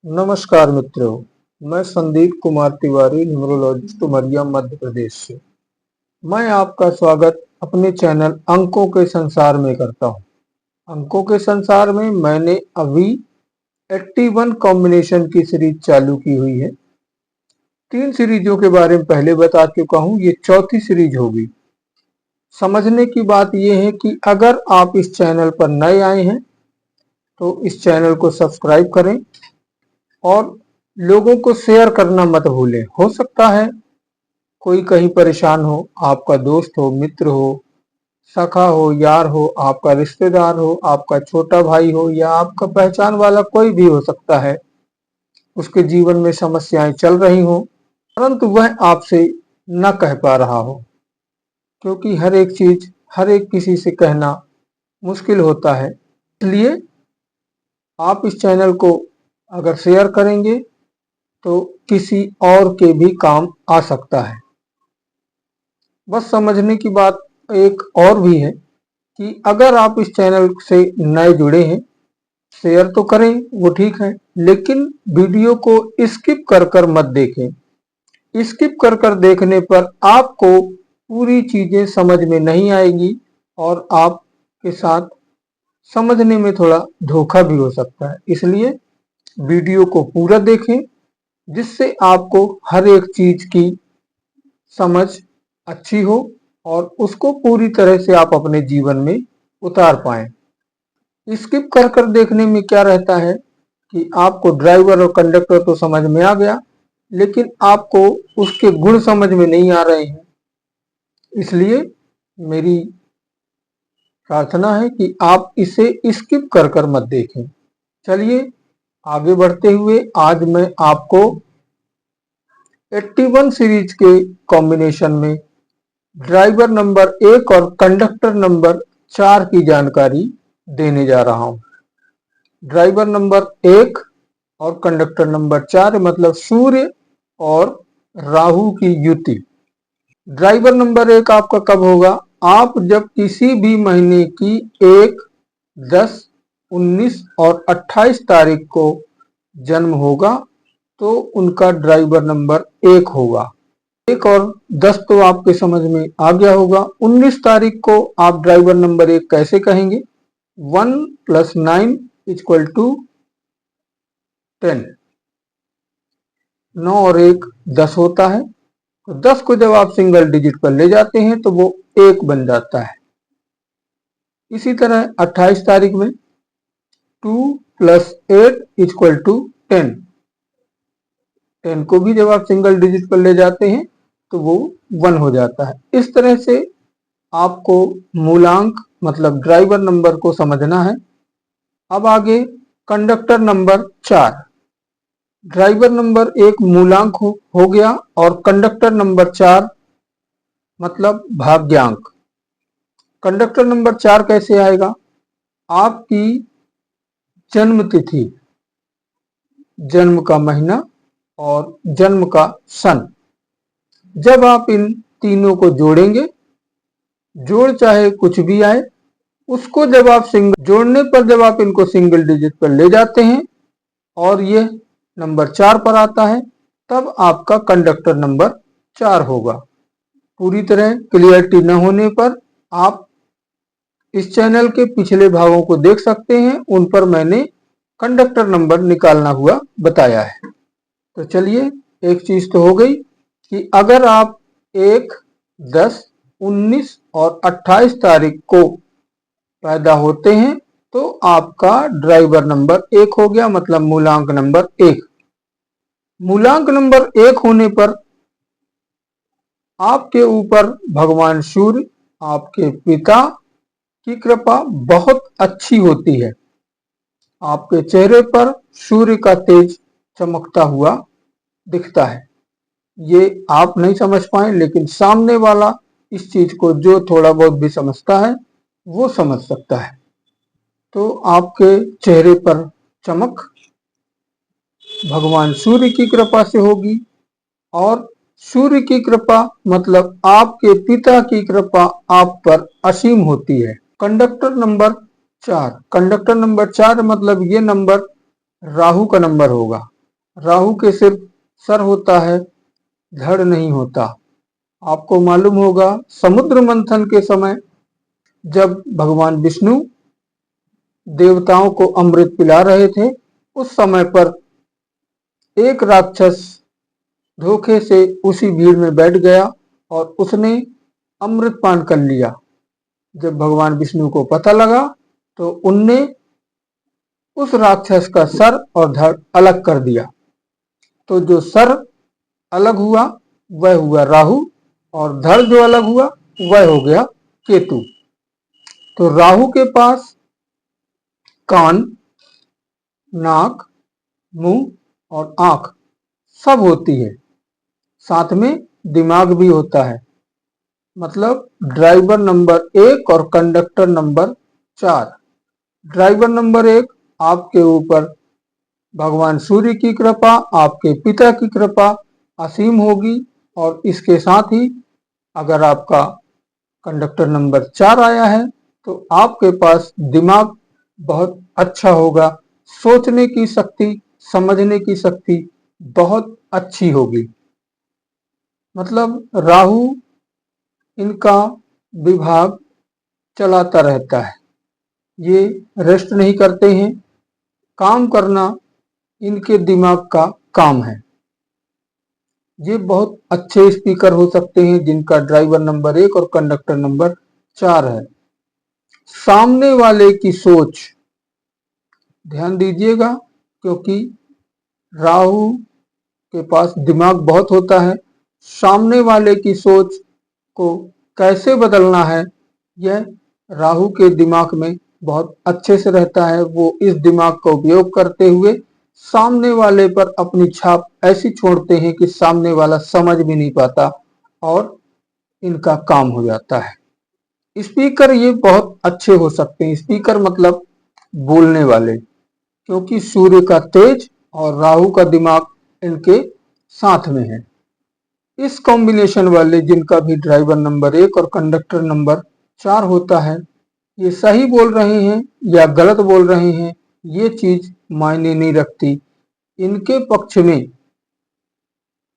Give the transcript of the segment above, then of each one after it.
नमस्कार मित्रों, मैं संदीप कुमार तिवारी, न्यूरोलॉजिस्ट उमरिया मध्य प्रदेश से। मैं आपका स्वागत अपने चैनल अंकों के संसार में करता हूं। अंकों के संसार में मैंने अभी 81 कॉम्बिनेशन की सीरीज चालू की हुई है। 3 सीरीजों के बारे में पहले बता चुका हूं, ये चौथी सीरीज होगी। समझने की बात यह है कि अगर आप इस चैनल पर नए आए हैं तो इस चैनल को सब्सक्राइब करें और लोगों को शेयर करना मत भूलें। हो सकता है कोई कहीं परेशान हो, आपका दोस्त हो, मित्र हो, सखा हो, यार हो, आपका रिश्तेदार हो, आपका छोटा भाई हो या आपका पहचान वाला कोई भी हो सकता है। उसके जीवन में समस्याएं चल रही हो परंतु वह आपसे न कह पा रहा हो, क्योंकि हर एक चीज हर एक किसी से कहना मुश्किल होता है। इसलिए आप इस चैनल को अगर शेयर करेंगे तो किसी और के भी काम आ सकता है। बस समझने की बात एक और भी है कि अगर आप इस चैनल से नए जुड़े हैं, शेयर तो करें, वो ठीक है, लेकिन वीडियो को स्किप कर कर मत देखें। स्किप कर कर देखने पर आपको पूरी चीजें समझ में नहीं आएगी और आपके साथ समझने में थोड़ा धोखा भी हो सकता है। इसलिए वीडियो को पूरा देखें, जिससे आपको हर एक चीज की समझ अच्छी हो और उसको पूरी तरह से आप अपने जीवन में उतार पाएं। स्किप कर कर देखने में क्या रहता है कि आपको ड्राइवर और कंडक्टर तो समझ में आ गया, लेकिन आपको उसके गुण समझ में नहीं आ रहे हैं। इसलिए मेरी प्रार्थना है कि आप इसे स्किप कर कर मत देखें। चलिए आगे बढ़ते हुए आज मैं आपको 81 सीरीज के कॉम्बिनेशन में ड्राइवर नंबर 1 और कंडक्टर नंबर 4 की जानकारी देने जा रहा हूं। ड्राइवर नंबर 1 और कंडक्टर नंबर 4 मतलब सूर्य और राहु की युति। ड्राइवर नंबर 1 आपका कब होगा? आप जब किसी भी महीने की 1, 10, 19 और 28 तारीख को जन्म होगा तो उनका ड्राइवर नंबर 1 होगा। 1 और 10 तो आपके समझ में आ गया होगा। 19 तारीख को आप ड्राइवर नंबर 1 कैसे कहेंगे? 1 + 9 = 10। 9 और 1 10 होता है, तो 10 को जब आप सिंगल डिजिट पर ले जाते हैं तो वो 1 बन जाता है। इसी तरह 28 तारीख में 2 + 8 = 10। 10 को भी जब आप सिंगल डिजिट पर ले जाते हैं तो वो 1 हो जाता है। इस तरह से आपको मूलांक मतलब ड्राइवर नंबर को समझना है। अब आगे कंडक्टर नंबर 4। ड्राइवर नंबर 1 मूलांक हो गया और कंडक्टर नंबर 4 मतलब भाग्यांक। कंडक्टर नंबर 4 कैसे आएगा? आपकी जन्म तिथि, जन्म का महीना और जन्म का सन। जब आप इन तीनों को जोड़ेंगे, जोड़ चाहे कुछ भी आए, उसको जब आप जोड़ने पर जब आप इनको सिंगल डिजिट पर ले जाते हैं और ये नंबर 4 पर आता है, तब आपका कंडक्टर नंबर 4 होगा। पूरी तरह क्लियरिटी न होने पर आप इस चैनल के पिछले भागों को देख सकते हैं, उन पर मैंने कंडक्टर नंबर निकालना हुआ बताया है। तो चलिए, एक चीज तो हो गई कि अगर आप 1, 10, 19 और 28 तारीख को पैदा होते हैं तो आपका ड्राइवर नंबर 1 हो गया, मतलब मूलांक नंबर 1। मूलांक नंबर 1 होने पर आपके ऊपर भगवान सूर्य, आपके पिता की कृपा बहुत अच्छी होती है। आपके चेहरे पर सूर्य का तेज चमकता हुआ दिखता है। ये आप नहीं समझ पाए, लेकिन सामने वाला इस चीज को जो थोड़ा बहुत भी समझता है वो समझ सकता है। तो आपके चेहरे पर चमक भगवान सूर्य की कृपा से होगी और सूर्य की कृपा मतलब आपके पिता की कृपा आप पर असीम होती है। कंडक्टर नंबर 4 मतलब ये नंबर राहु का नंबर होगा। राहु के सिर्फ सर होता है, धड़ नहीं होता। आपको मालूम होगा समुद्र मंथन के समय जब भगवान विष्णु देवताओं को अमृत पिला रहे थे, उस समय पर एक राक्षस धोखे से उसी भीड़ में बैठ गया और उसने अमृत पान कर लिया। जब भगवान विष्णु को पता लगा तो उनने उस राक्षस का सर और धड़ अलग कर दिया। तो जो सर अलग हुआ वह हुआ राहु और धड़ जो अलग हुआ वह हो गया केतु। तो राहु के पास कान, नाक, मुंह और आंख सब होती है, साथ में दिमाग भी होता है। मतलब ड्राइवर नंबर 1 और कंडक्टर नंबर 4। ड्राइवर नंबर 1 आपके ऊपर भगवान सूर्य की कृपा, आपके पिता की कृपा असीम होगी। और इसके साथ ही अगर आपका कंडक्टर नंबर 4 आया है तो आपके पास दिमाग बहुत अच्छा होगा, सोचने की शक्ति, समझने की शक्ति बहुत अच्छी होगी। मतलब राहु इनका विभाग चलाता रहता है, ये रेस्ट नहीं करते हैं, काम करना इनके दिमाग का काम है। ये बहुत अच्छे स्पीकर हो सकते हैं जिनका ड्राइवर नंबर 1 और कंडक्टर नंबर 4 है। सामने वाले की सोच ध्यान दीजिएगा, क्योंकि राहु के पास दिमाग बहुत होता है। सामने वाले की सोच को कैसे बदलना है यह राहु के दिमाग में बहुत अच्छे से रहता है। वो इस दिमाग का उपयोग करते हुए सामने वाले पर अपनी छाप ऐसी छोड़ते हैं कि सामने वाला समझ भी नहीं पाता और इनका काम हो जाता है। स्पीकर ये बहुत अच्छे हो सकते हैं। स्पीकर मतलब बोलने वाले, क्योंकि सूर्य का तेज और राहु का दिमाग इनके साथ में है। इस कॉम्बिनेशन वाले जिनका भी ड्राइवर नंबर 1 और कंडक्टर नंबर 4 होता है, ये सही बोल रहे हैं या गलत बोल रहे हैं ये चीज मायने नहीं रखती। इनके पक्ष में,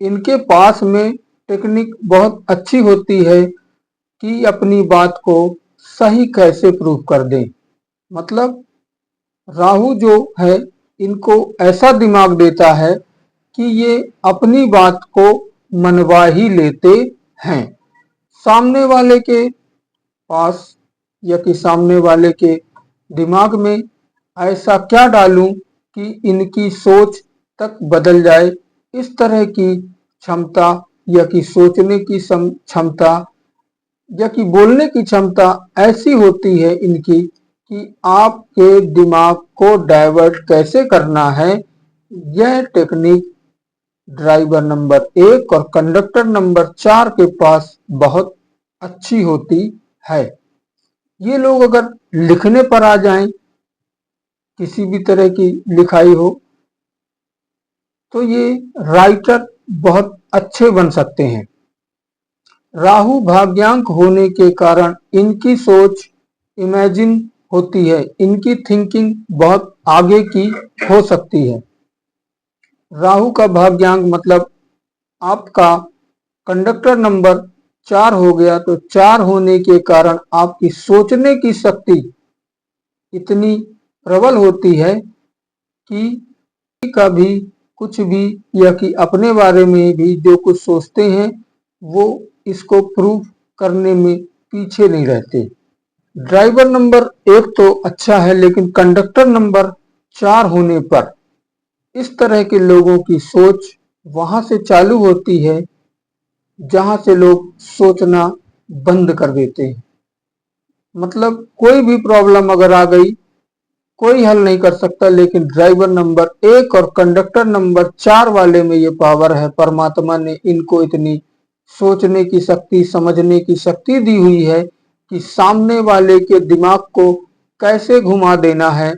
इनके पास में टेक्निक बहुत अच्छी होती है कि अपनी बात को सही कैसे प्रूव कर दें। मतलब राहु जो है इनको ऐसा दिमाग देता है कि ये अपनी बात को मनवा ही लेते हैं। सामने वाले के पास या कि सामने वाले के दिमाग में ऐसा क्या डालूं कि इनकी सोच तक बदल जाए, इस तरह की क्षमता या कि सोचने की क्षमता या कि बोलने की क्षमता ऐसी होती है इनकी कि आपके दिमाग को डाइवर्ट कैसे करना है, यह टेक्निक ड्राइवर नंबर 1 और कंडक्टर नंबर 4 के पास बहुत अच्छी होती है। ये लोग अगर लिखने पर आ जाएं, किसी भी तरह की लिखाई हो, तो ये राइटर बहुत अच्छे बन सकते हैं। राहु भाग्यांक होने के कारण इनकी सोच इमेजिन होती है, इनकी थिंकिंग बहुत आगे की हो सकती है। राहु का भाग्यांक मतलब आपका कंडक्टर नंबर 4 हो गया, तो 4 होने के कारण आपकी सोचने की शक्ति इतनी प्रबल होती है कि का भी कुछ भी या कि अपने बारे में भी जो कुछ सोचते हैं वो इसको प्रूव करने में पीछे नहीं रहते। ड्राइवर नंबर 1 तो अच्छा है, लेकिन कंडक्टर नंबर 4 होने पर इस तरह के लोगों की सोच वहां से चालू होती है जहां से लोग सोचना बंद कर देते हैं। मतलब कोई भी प्रॉब्लम अगर आ गई, कोई हल नहीं कर सकता, लेकिन ड्राइवर नंबर 1 और कंडक्टर नंबर 4 वाले में ये पावर है। परमात्मा ने इनको इतनी सोचने की शक्ति, समझने की शक्ति दी हुई है कि सामने वाले के दिमाग को कैसे घुमा देना है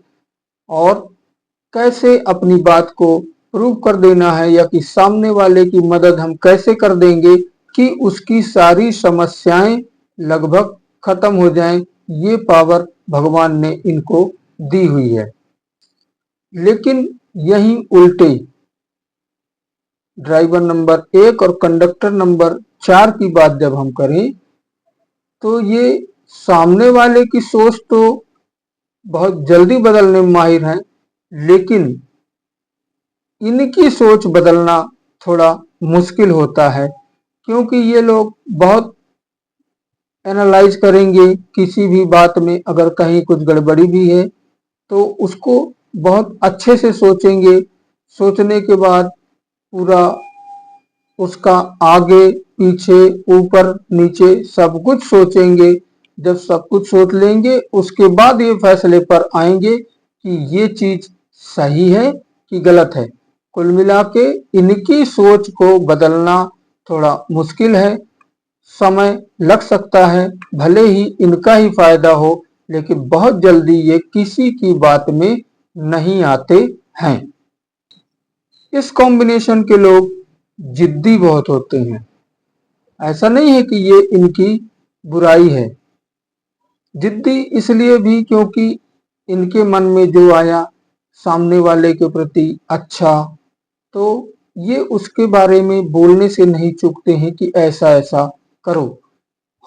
और कैसे अपनी बात को प्रूव कर देना है, या कि सामने वाले की मदद हम कैसे कर देंगे कि उसकी सारी समस्याएं लगभग खत्म हो जाएं। ये पावर भगवान ने इनको दी हुई है। लेकिन यही उल्टे ड्राइवर नंबर 1 और कंडक्टर नंबर 4 की बात जब हम करें तो ये सामने वाले की सोच तो बहुत जल्दी बदलने में माहिर हैं, लेकिन इनकी सोच बदलना थोड़ा मुश्किल होता है, क्योंकि ये लोग बहुत एनालाइज करेंगे। किसी भी बात में अगर कहीं कुछ गड़बड़ी भी है तो उसको बहुत अच्छे से सोचेंगे। सोचने के बाद पूरा उसका आगे पीछे ऊपर नीचे सब कुछ सोचेंगे। जब सब कुछ सोच लेंगे उसके बाद ये फैसले पर आएंगे कि ये चीज सही है कि गलत है। कुल मिला के इनकी सोच को बदलना थोड़ा मुश्किल है, समय लग सकता है, भले ही इनका ही फायदा हो, लेकिन बहुत जल्दी ये किसी की बात में नहीं आते हैं। इस कॉम्बिनेशन के लोग जिद्दी बहुत होते हैं। ऐसा नहीं है कि ये इनकी बुराई है, जिद्दी इसलिए भी क्योंकि इनके मन में जो आया सामने वाले के प्रति अच्छा, तो ये उसके बारे में बोलने से नहीं चूकते हैं कि ऐसा ऐसा करो।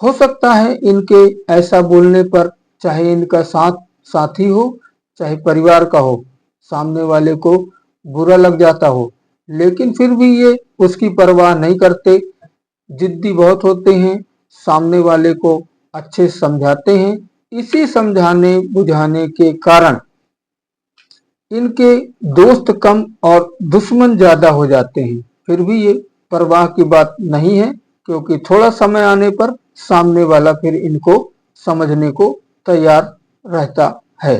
हो सकता है इनके ऐसा बोलने पर, चाहे इनका साथी हो चाहे परिवार का हो, सामने वाले को बुरा लग जाता हो, लेकिन फिर भी ये उसकी परवाह नहीं करते। जिद्दी बहुत होते हैं, सामने वाले को अच्छे से समझाते हैं। इसी समझाने बुझाने के कारण इनके दोस्त कम और दुश्मन ज्यादा हो जाते हैं। फिर भी ये परवाह की बात नहीं है, क्योंकि थोड़ा समय आने पर सामने वाला फिर इनको समझने को तैयार रहता है।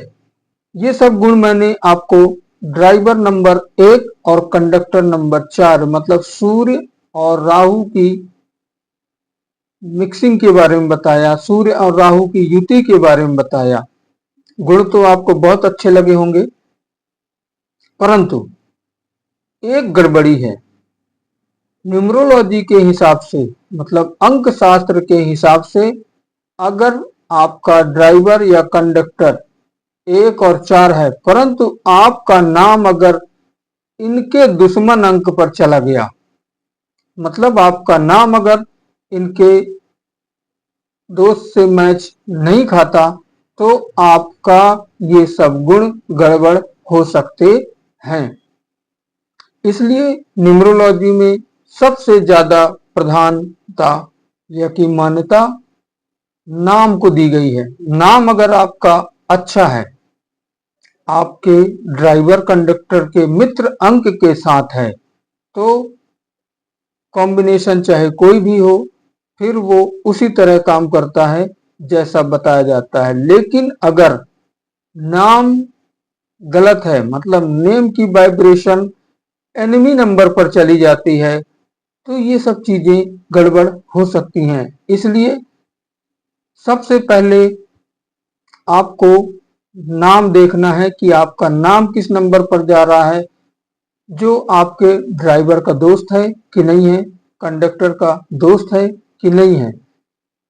ये सब गुण मैंने आपको ड्राइवर नंबर 1 और कंडक्टर नंबर 4 मतलब सूर्य और राहु की मिक्सिंग के बारे में बताया, सूर्य और राहु की युति के बारे में बताया। गुण तो आपको बहुत अच्छे लगे होंगे, परंतु एक गड़बड़ी है। न्यूमरोलॉजी के हिसाब से मतलब अंक शास्त्र के हिसाब से अगर आपका ड्राइवर या कंडक्टर 1 और 4 है, परंतु आपका नाम अगर इनके दुश्मन अंक पर चला गया, मतलब आपका नाम अगर इनके दोस्त से मैच नहीं खाता, तो आपका ये सब गुण गड़बड़ हो सकते हैं। इसलिए न्यूमरोलॉजी में सबसे ज्यादा प्रधानता या की मान्यता नाम को दी गई है। नाम अगर आपका अच्छा है, आपके ड्राइवर कंडक्टर के मित्र अंक के साथ है, तो कॉम्बिनेशन चाहे कोई भी हो, फिर वो उसी तरह काम करता है जैसा बताया जाता है। लेकिन अगर नाम गलत है, मतलब नेम की वाइब्रेशन एनिमी नंबर पर चली जाती है, तो ये सब चीजें गड़बड़ हो सकती हैं। इसलिए सबसे पहले आपको नाम देखना है कि आपका नाम किस नंबर पर जा रहा है, जो आपके ड्राइवर का दोस्त है कि नहीं है, कंडक्टर का दोस्त है कि नहीं है।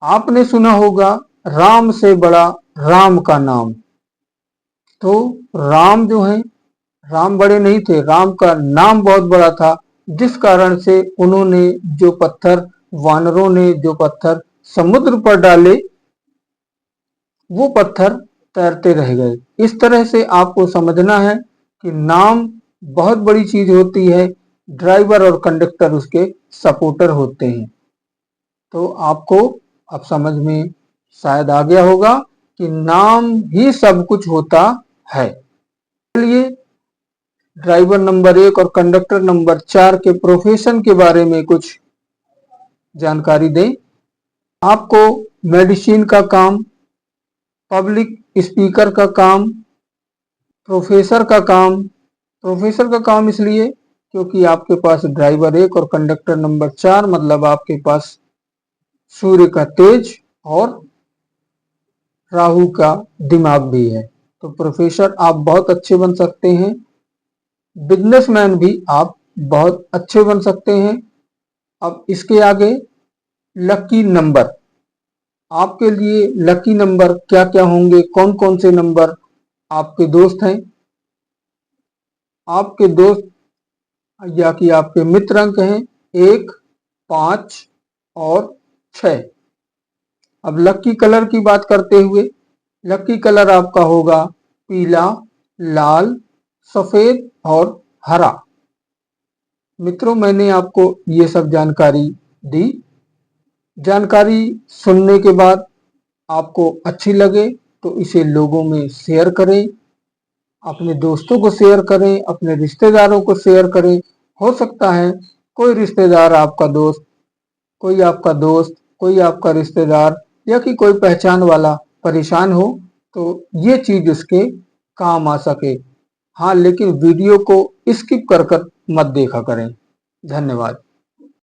आपने सुना होगा राम से बड़ा राम का नाम, तो राम जो है, राम बड़े नहीं थे, राम का नाम बहुत बड़ा था, जिस कारण से उन्होंने जो पत्थर, वानरों ने जो पत्थर समुद्र पर डाले, वो पत्थर तैरते रह गए। इस तरह से आपको समझना है कि नाम बहुत बड़ी चीज होती है, ड्राइवर और कंडक्टर उसके सपोर्टर होते हैं। तो आपको अब समझ में शायद आ गया होगा कि नाम ही सब कुछ होता है। चलिए ड्राइवर नंबर 1 और कंडक्टर नंबर 4 के प्रोफेशन के बारे में कुछ जानकारी दें। आपको मेडिसिन का काम, पब्लिक स्पीकर का काम, प्रोफेसर का काम। प्रोफेसर का काम इसलिए क्योंकि आपके पास ड्राइवर 1 और कंडक्टर नंबर 4 मतलब आपके पास सूर्य का तेज और राहु का दिमाग भी है, तो प्रोफेसर आप बहुत अच्छे बन सकते हैं। बिजनेसमैन भी आप बहुत अच्छे बन सकते हैं। अब इसके आगे लकी नंबर, आपके लिए लकी नंबर क्या क्या होंगे, कौन कौन से नंबर आपके दोस्त हैं। आपके दोस्त या कि आपके मित्र अंक हैं 1, 5 और 6। अब लकी कलर की बात करते हुए, लकी कलर आपका होगा पीला, लाल, सफेद और हरा। मित्रों, मैंने आपको ये सब जानकारी दी। जानकारी सुनने के बाद आपको अच्छी लगे तो इसे लोगों में शेयर करें, अपने दोस्तों को शेयर करें, अपने रिश्तेदारों को शेयर करें। हो सकता है कोई रिश्तेदार आपका दोस्त, कोई आपका दोस्त, कोई आपका रिश्तेदार या कि कोई पहचान वाला परेशान हो, तो ये चीज उसके काम आ सके। हाँ, लेकिन वीडियो को स्किप कर मत देखा करें। धन्यवाद।